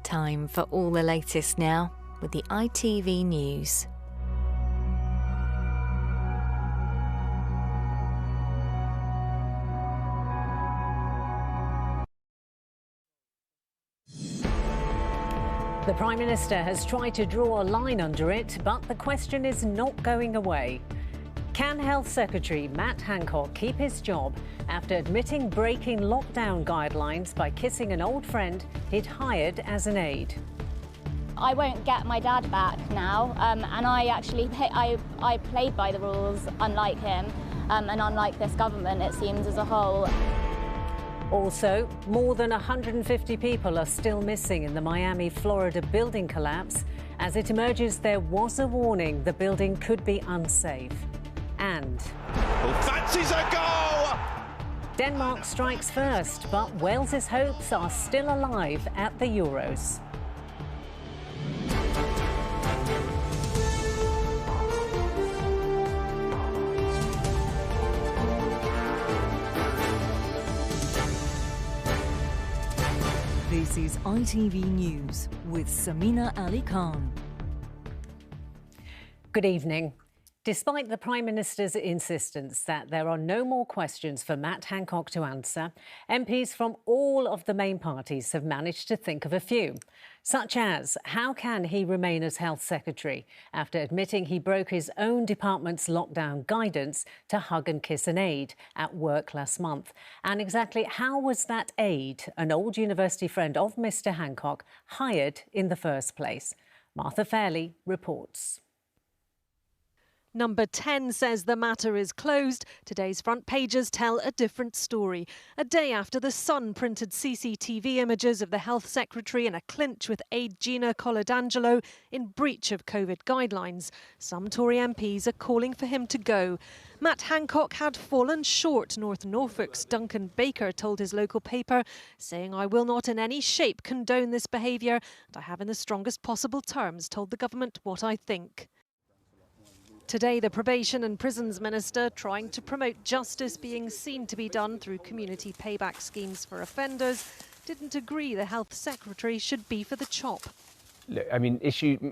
Time for all the latest now with the ITV News. The Prime Minister has tried to draw a line under it, but the question is not going away. Can Health Secretary Matt Hancock keep his job after admitting breaking lockdown guidelines by kissing an old friend he'd hired as an aide? I won't get my dad back now, and I played by the rules, unlike him, and unlike this government, it seems, as a whole. Also, more than 150 people are still missing in the Miami, Florida building collapse. As it emerges, there was a warning the building could be unsafe. And who fancies a goal? Denmark strikes first, but Wales's hopes are still alive at the Euros. This is ITV News with Sameena Ali Khan. Good evening. Despite the Prime Minister's insistence that there are no more questions for Matt Hancock to answer, MPs from all of the main parties have managed to think of a few, such as how can he remain as Health Secretary after admitting he broke his own department's lockdown guidance to hug and kiss an aide at work last month? And exactly how was that aide, an old university friend of Mr Hancock, hired in the first place? Martha Fairley reports. Number 10 says the matter is closed. Today's front pages tell a different story. A day after the Sun printed CCTV images of the Health Secretary in a clinch with aide Gina Coladangelo in breach of COVID guidelines, some Tory MPs are calling for him to go. Matt Hancock had fallen short, North Norfolk's Duncan Baker told his local paper, saying, "I will not in any shape condone this behaviour, and I have in the strongest possible terms told the government what I think." Today, the Probation and Prisons Minister, trying to promote justice being seen to be done through community payback schemes for offenders, didn't agree the Health Secretary should be for the chop. Look, I mean,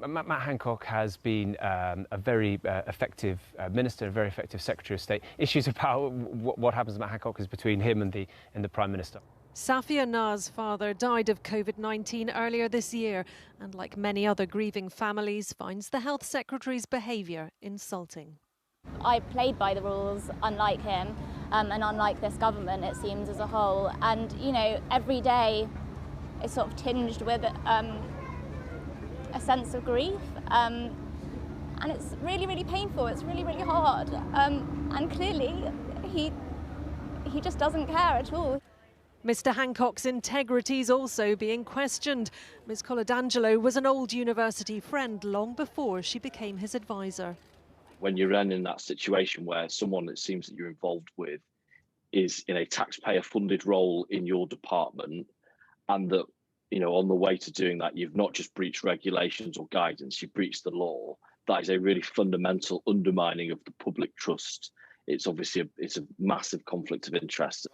Matt Hancock has been a very effective minister, a very effective Secretary of State. Issues about what happens to Matt Hancock is between him and the Prime Minister. Safia Na's father died of COVID-19 earlier this year and, like many other grieving families, finds the Health Secretary's behaviour insulting. I played by the rules, unlike him, and unlike this government, it seems, as a whole. And, you know, every day is sort of tinged with a sense of grief. And it's really, really painful. It's really, really hard. And clearly, he just doesn't care at all. Mr Hancock's integrity is also being questioned. Ms Coladangelo was an old university friend long before she became his advisor. When you're in that situation where someone it seems that you're involved with is in a taxpayer-funded role in your department, and that, you know, on the way to doing that, you've not just breached regulations or guidance, you've breached the law, that is a really fundamental undermining of the public trust. It's obviously it's a massive conflict of interest.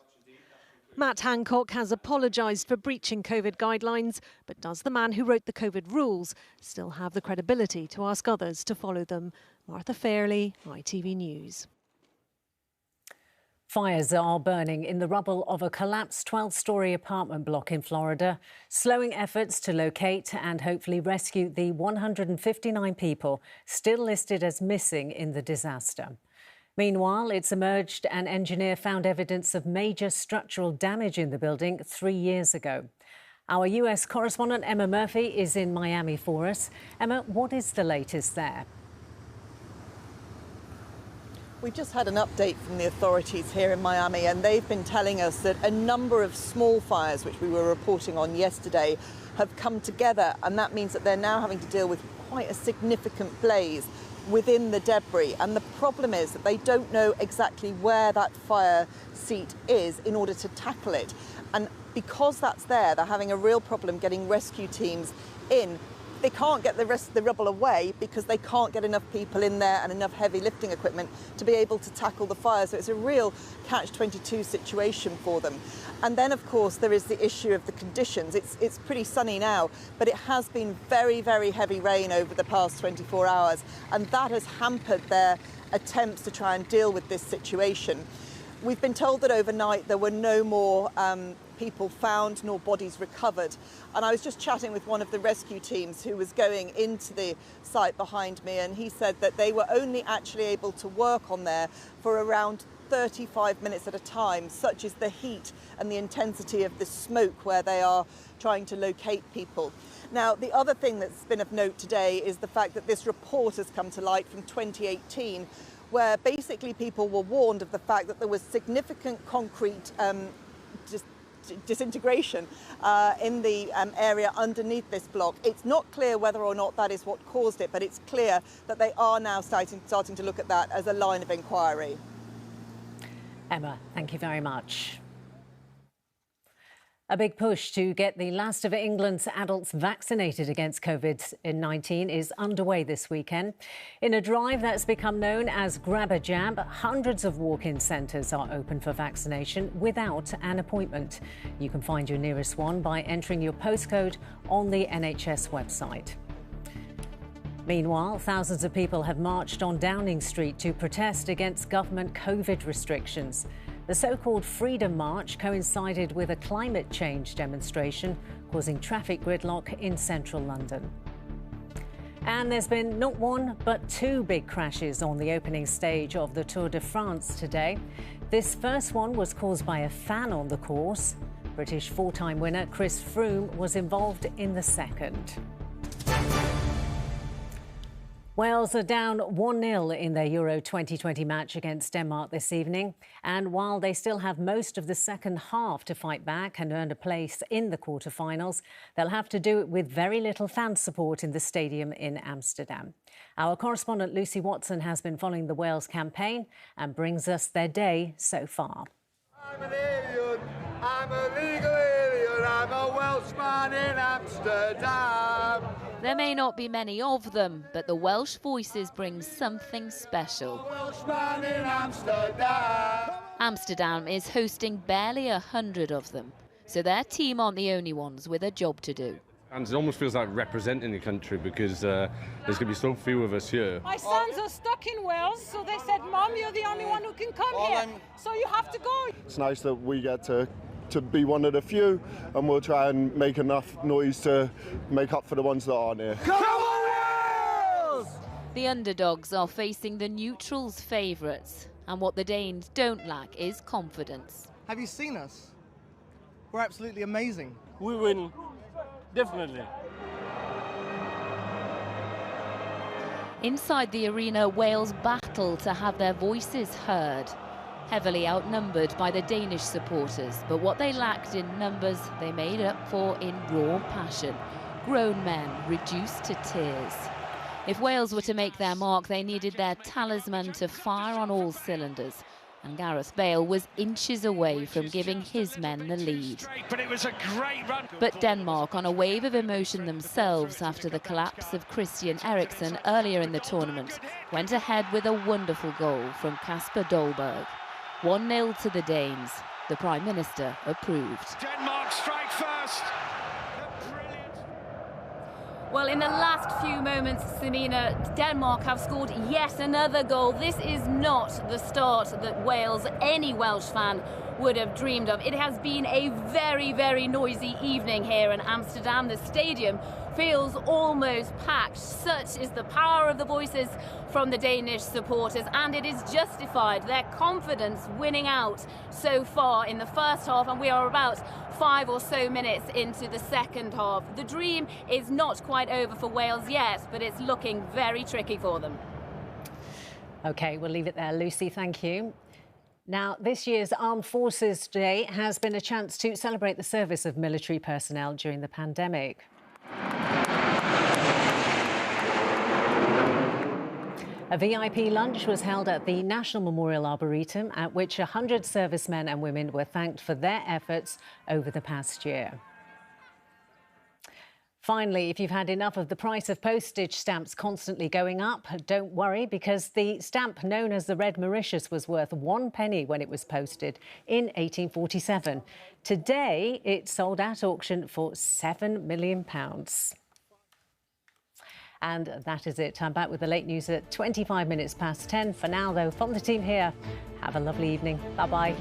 Matt Hancock has apologised for breaching COVID guidelines, but does the man who wrote the COVID rules still have the credibility to ask others to follow them? Martha Fairley, ITV News. Fires are burning in the rubble of a collapsed 12-storey apartment block in Florida, slowing efforts to locate and hopefully rescue the 159 people still listed as missing in the disaster. Meanwhile, it's emerged an engineer found evidence of major structural damage in the building 3 years ago. Our US correspondent Emma Murphy is in Miami for us. Emma, what is the latest there? We've just had an update from the authorities here in Miami, and they've been telling us that a number of small fires, which we were reporting on yesterday, have come together, and that means that they're now having to deal with quite a significant blaze within the debris. And the problem is that they don't know exactly where that fire seat is in order to tackle it. And because that's there, they're having a real problem getting rescue teams in they can't get the rest of the rubble away because they can't get enough people in there and enough heavy lifting equipment to be able to tackle the fire. So it's a real catch-22 situation for them. And then, of course, there is the issue of the conditions. It's pretty sunny now, but it has been very, very heavy rain over the past 24 hours, and that has hampered their attempts to try and deal with this situation. We've been told that overnight there were no more people found nor bodies recovered. And I was just chatting with one of the rescue teams who was going into the site behind me, and he said that they were only actually able to work on there for around 35 minutes at a time. Such is the heat and the intensity of the smoke where they are trying to locate people. Now, the other thing that's been of note today is the fact that this report has come to light from 2018, where basically people were warned of the fact that there was significant concrete disintegration in the area underneath this block. It's not clear whether or not that is what caused it, but it's clear that they are now starting to look at that as a line of inquiry. Emma, thank you very much. A big push to get the last of England's adults vaccinated against COVID-19 is underway this weekend. In a drive that's become known as Grab a Jab, hundreds of walk-in centres are open for vaccination without an appointment. You can find your nearest one by entering your postcode on the NHS website. Meanwhile, thousands of people have marched on Downing Street to protest against government COVID restrictions. The so-called Freedom March coincided with a climate change demonstration, causing traffic gridlock in central London. And there's been not one, but two big crashes on the opening stage of the Tour de France today. This first one was caused by a fan on the course. British four-time winner Chris Froome was involved in the second. Wales are down 1-0 in their Euro 2020 match against Denmark this evening. And while they still have most of the second half to fight back and earn a place in the quarter-finals, they'll have to do it with very little fan support in the stadium in Amsterdam. Our correspondent Lucy Watson has been following the Wales campaign and brings us their day so far. I'm an alien, I'm a legal alien, I'm a Welshman in Amsterdam. There may not be many of them, but the Welsh voices bring something special. Welshman in Amsterdam. Amsterdam is hosting barely 100 of them, so their team aren't the only ones with a job to do. And it almost feels like representing the country because there's going to be so few of us here. My sons are stuck in Wales, so they said, Mum, you're the only one who can come here, so you have to go. It's nice that we get to be one of the few, and we'll try and make enough noise to make up for the ones that aren't here. Come on, Wales! The underdogs are facing the neutrals' favourites, and what the Danes don't lack is confidence. Have you seen us? We're absolutely amazing. We win, definitely. Inside the arena, Wales battle to have their voices heard. Heavily outnumbered by the Danish supporters, but what they lacked in numbers, they made up for in raw passion. Grown men reduced to tears. If Wales were to make their mark, they needed their talisman to fire on all cylinders. And Gareth Bale was inches away from giving his men the lead. But it was a great run. But Denmark, on a wave of emotion themselves after the collapse of Christian Eriksen earlier in the tournament, went ahead with a wonderful goal from Kasper Dolberg. 1-0 to the Danes. The Prime Minister approved. Denmark strike first. Well, in the last few moments, Sameena, Denmark have scored yet another goal. This is not the start that Wales, any Welsh fan, would have dreamed of. It has been a very, very noisy evening here in Amsterdam. The stadium feels almost packed. Such is the power of the voices from the Danish supporters, and it is justified. Their confidence winning out so far in the first half, and we are about 5 or so minutes into the second half. The dream is not quite over for Wales yet, but it's looking very tricky for them. OK, we'll leave it there. Lucy, thank you. Now, this year's Armed Forces Day has been a chance to celebrate the service of military personnel during the pandemic. A VIP lunch was held at the National Memorial Arboretum, at which 100 servicemen and women were thanked for their efforts over the past year. Finally, if you've had enough of the price of postage stamps constantly going up, don't worry, because the stamp known as the Red Mauritius was worth 1 penny when it was posted in 1847. Today, it sold at auction for £7 million. And that is it. I'm back with the late news at 25 minutes past 10. For now, though, from the team here, have a lovely evening. Bye-bye.